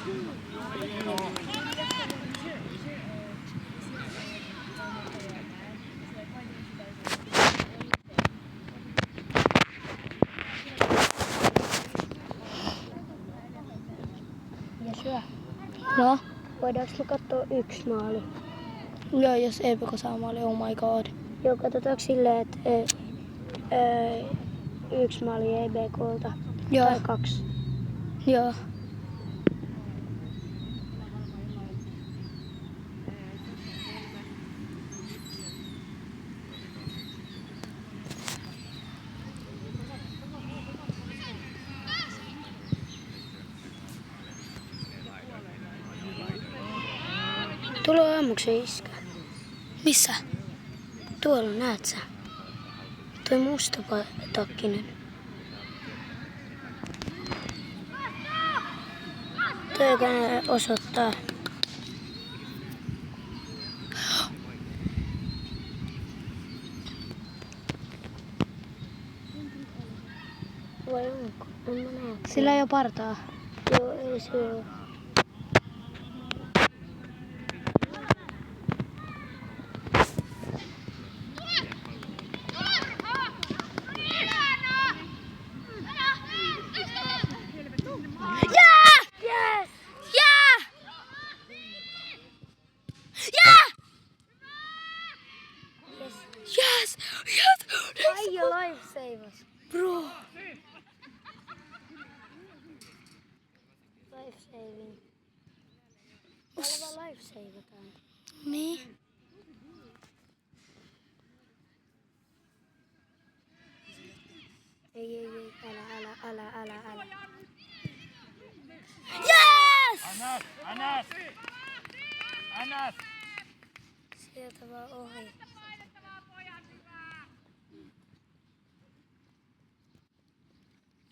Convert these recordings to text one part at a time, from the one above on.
Ja syö. No? Voidaanko me katsoa yksi maali? Joo, jos EPK saa maali, oh my god. Joo, katsotaanko silleen, että yksi maali EBKlta Joo. tai 2. Joo. Tuolla on ammuksen iskä. Missä? Tuolla, näet sä? Toi musta takkinen. Toi, joka ne osoittaa. Vai onko? En mä näe. Sillä ei ole partaa. Joo, ei se oo. Yes! Yes! Aija lifesavers. Bro! Lifesaving. Täällä vaan lifesavataan. Niin. Ei, älä. Yes! Anas! Sieltä vaan ohi.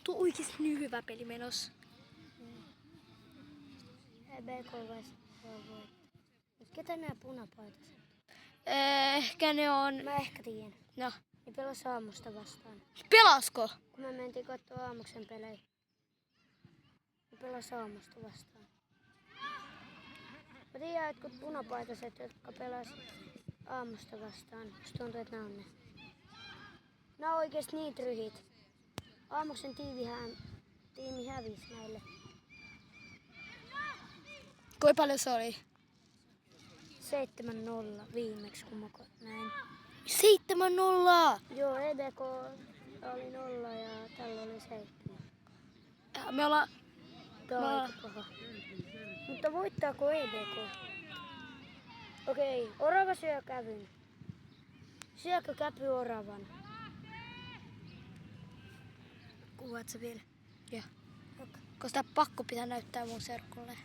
Tuo oikeesti niin hyvä peli menossa. EBK vai voittaa. Mut ketä nää punapaitaset? Ehkä ne on... Mä ehkä tiedän. No. Ne pelas aamusta vastaan. Pelasko? Kun me mentiin katsoa aamuksen pelejä. Ne pelas aamusta vastaan. Mä tiedän, että kun punapaitaset, jotka pelas aamusta vastaan, musta tuntuu, että nää on ne. Nää on oikeesti niitä ryhit. Aamuksen tiimi hävisi näille. Kuinka paljon se oli? 7-0 viimeksi, kun mä näin. 7-0! Joo, EBK oli 0 ja tällä oli 7. Me ollaan... Tää on aika paha. Mutta voittaako EBK? Okei, orava syö kävyn. Syökö käpy oravan? Kuvaat sä vielä? Joo. Koska pakko pitää näyttää mun serkulle.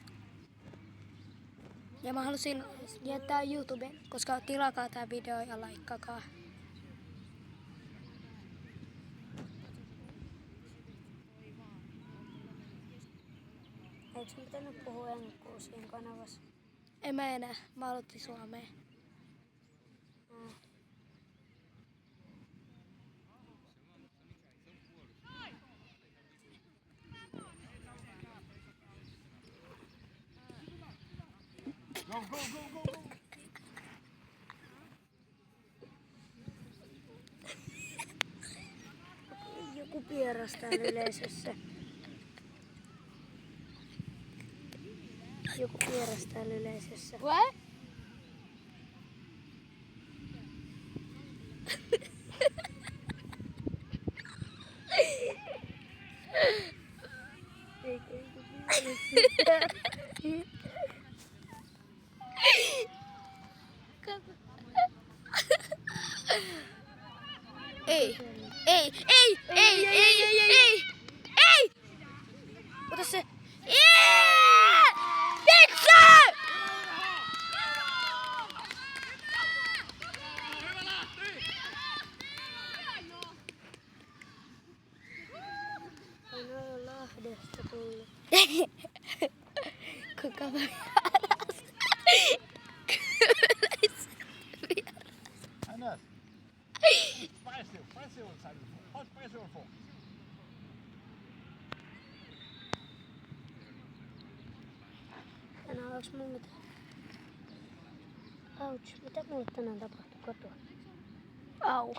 Ja mä halusin jättää YouTubeen, koska tilakaa tää video ja laikkakaa. Eikö pitänyt puhua enkkuu siinä kanavassa? En mä enää. Mä aloitin suomeen. Go! Joku pieras täällä yleisössä. Joku pieras täällä yleisössä. What? Ei! Ota se! Pizza! On ollut Lahdesta tullut. Kuka vieras? Anas! Faz seu, sabe? Pode fazer seu fogo. Saaks mun mitään? Auts, mitä mulle tänään tapahtui kotoa? Au.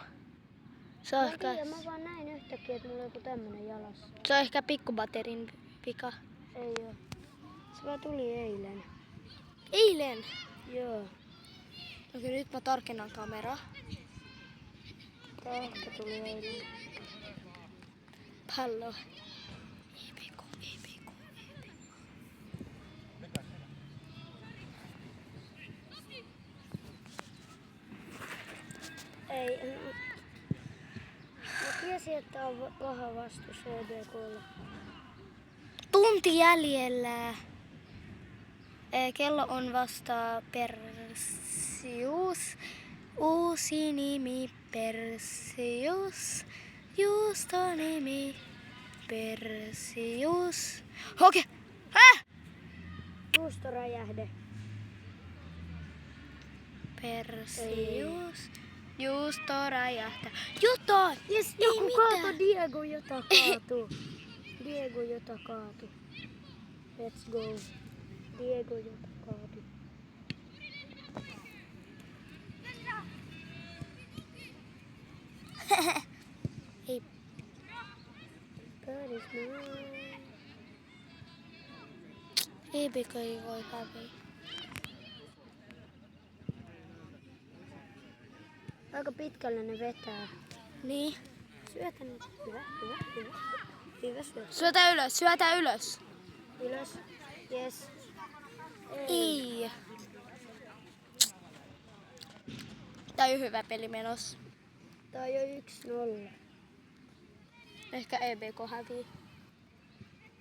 Se on, Mä en ehkä, tiedä, mä vaan näin yhtäkkiä, että mulla on joku tämmönen jalassa. se on ehkä pikkubaterin vika. Ei oo. Se vaan tuli eilen. Eilen. Joo. Okei, nyt mä tarkennan kameraa. Tää ehkä tuli eilen. Pallo. EPK, EPK, EPK. Mikä siinä? Ei. Mä tiesin, että on paha vastus EBK:lla. Tunti jäljellä. Kello on vasta Persius. Uusi nimi Persius. Juustonimi Persius. Okei. Juustoräjähde. Persius. Juusto räjähtää. Jotain! Yes, Ei joku mitään. kaato Diego, jota kaatu. Diego, jota kaatu. Let's go. Diego, jota kaatu. Ei. God is mine. EPK ei voi häviä. Aika pitkälle ne vetää. Niin. Syötä nyt. Hyvä, hyvä, hyvä. Hyvä syötä. Syötä ylös, syötä ylös. Ylös. Yes. Ei. Tää on jo hyvä peli menossa. Tää on jo 1-0. Ehkä EBK hävii.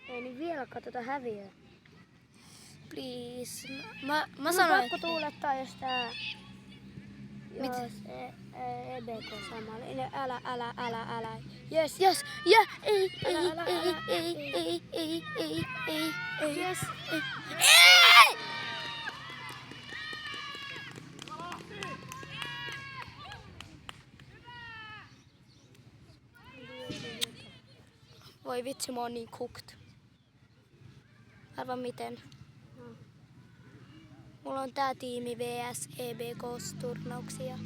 Ei niin vielä katsota häviöä. Please. Mä Mun sanoin, pakko että... tuulettaa, jos tää... Mitä? Jos EBK samalla. Älä. Yes. Jos, ja, ei, Älä, ei. Yes. Ei! Voi vitsi, mä oon niin cooked. Arva miten. Mulla on tää tiimi vs EBK-turnauksia.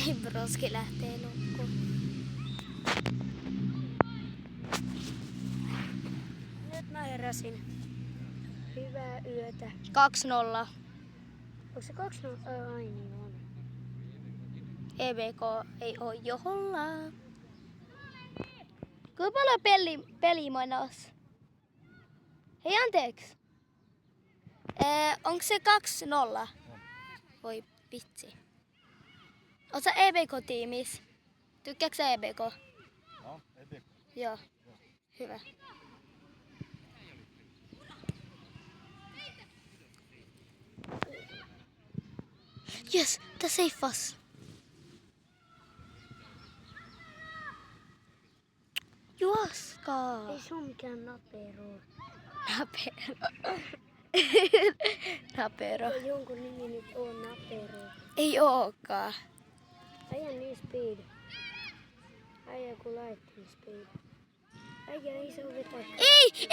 Ei broski lähtee nukkuun. Nyt mä heräsin. Hyvää yötä. 2-0. Onko se 2-0? Ai niin on. EBK ei oo joholla. Kuinka paljon peli menossa? Hei anteeksi. Onko se 2-0? Voi vitsi. Oot sä EBK-tiimissä? Tykkääksä sä EBK? Ja, EPK. Joo. Hyvä. Yes, tää seifas. Juoskaa. Ei se oo mikään napero. Napero. Napero. Ei jonkun nimi nyt oo napero. Ei ookaan. Äijä niin speed. Äijä kun lightning speed. Äijä ei se oo vetää. Ei!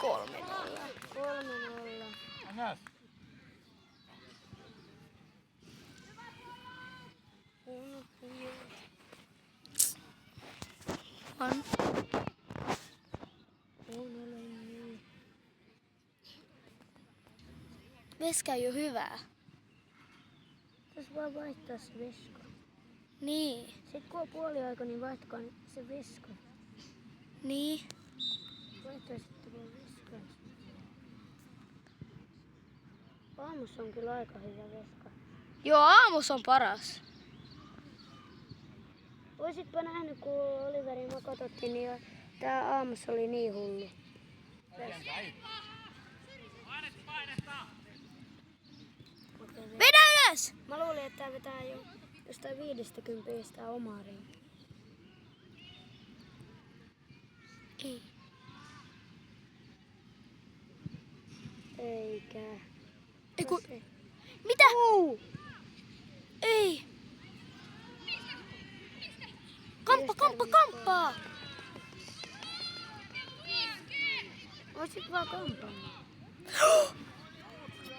3-0. 3-0. Anas. On. Veska on jo hyvää. Tässä vaan vaihtaa se vesko. Niin. Sitten kun on puoliaika, niin vaihtakaa se vesko. Niin. Vaihtaa sitten vaan veskoa. Aamussa on kyllä aika hyvä veska. Joo, aamus on paras. Oisitpa nähnyt, kun Oliverin mä katsottiin, niin tää aamussa oli niin hullu. Vedä ylös! Mä luulin, että tää vetää jo jostain 50 omaa rinkiä. Ei. Eikä. Eiku, Ei. mitä? Ei. Kamppaa! Voisit vaan kampannut.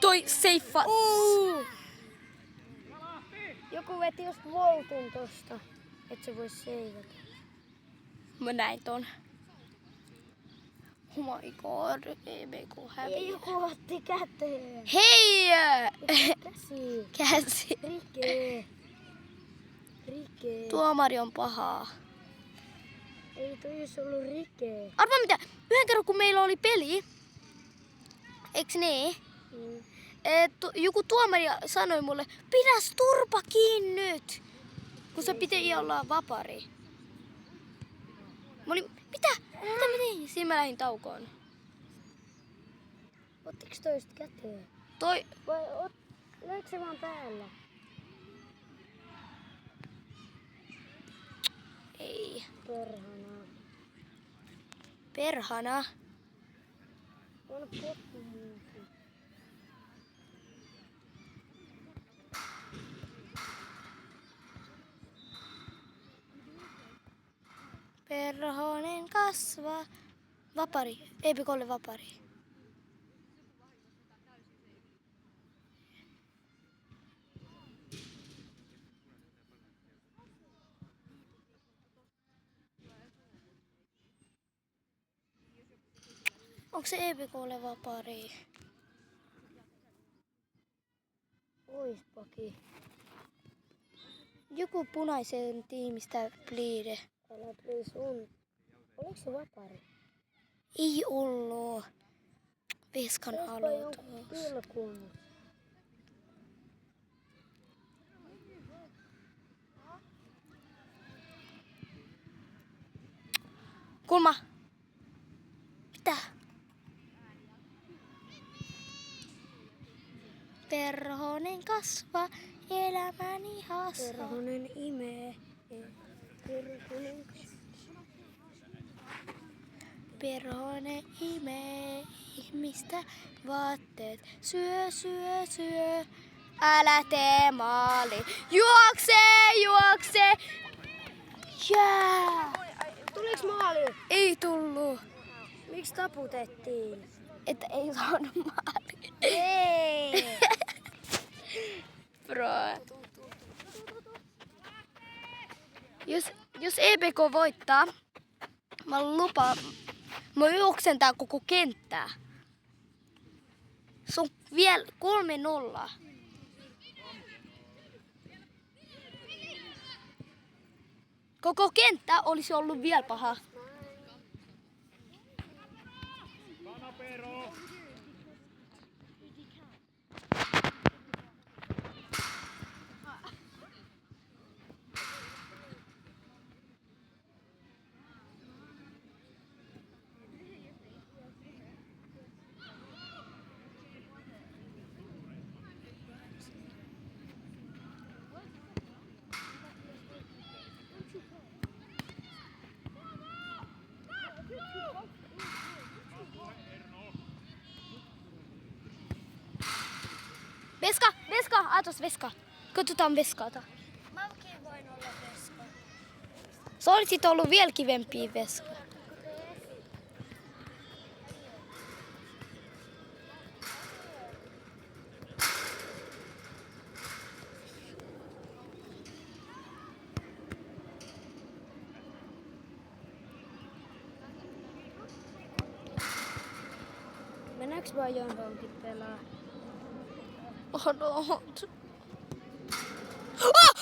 Toi seiffa. Joku veti just voltin tosta, et se vois seivata. Mä näin ton. Oh my god, EBK Ei häviää. joku otti käteen. Hei! Käsi. Käsi. Rike. Rike. Tuomari on pahaa. Ei toi jos ollut rike. Arvaa mitä? Yhden kerran kun meillä oli peli, eiks niin? Joku tuomari sanoi mulle, pidäs turpa kiinni nyt, kun se piti olla vapari. Mä olin, mitä? Mitä mä tein? Siinä mä lähdin taukoon. Ottiks toista käteen? Toi, Vai löikö se vaan päällä? ei, Perhana. perhana. On pottimuusi. Perhonen kasvaa. Vapari, EBK:lle vapari. Onko se EBK:lle vapari? Oispakin. Joku punaisen tiimistä Blide. Älä tuli sun. Oliko se vapari? Ei ollut. Veskan Oispa jonkun aloitus. pilkun. Kulma. Mitä? Perhonen kasvaa, elämäni hasaa. Perhonen imee. Perhonen. Perhonen imee ihmistä vaatteet. Syö, syö, syö. Älä tee maali. Juokse, juokse. Jää. Tuliks maali? Ei tullu. Miksi taputettiin? Että ei saanut maali. Ei! Bro. Jos EBK voittaa, mä lupaan, mä juoksen tää koko kenttää. Se on vielä 3-0. Koko kenttä olisi ollut vielä paha. Veska, atos veska. Katsotaan veskaata. Mäkin voin olla veska. Se olisi ollut vielä kivempi veska. Mennäänkö vaan johonkin pelaa? Odot. Oh!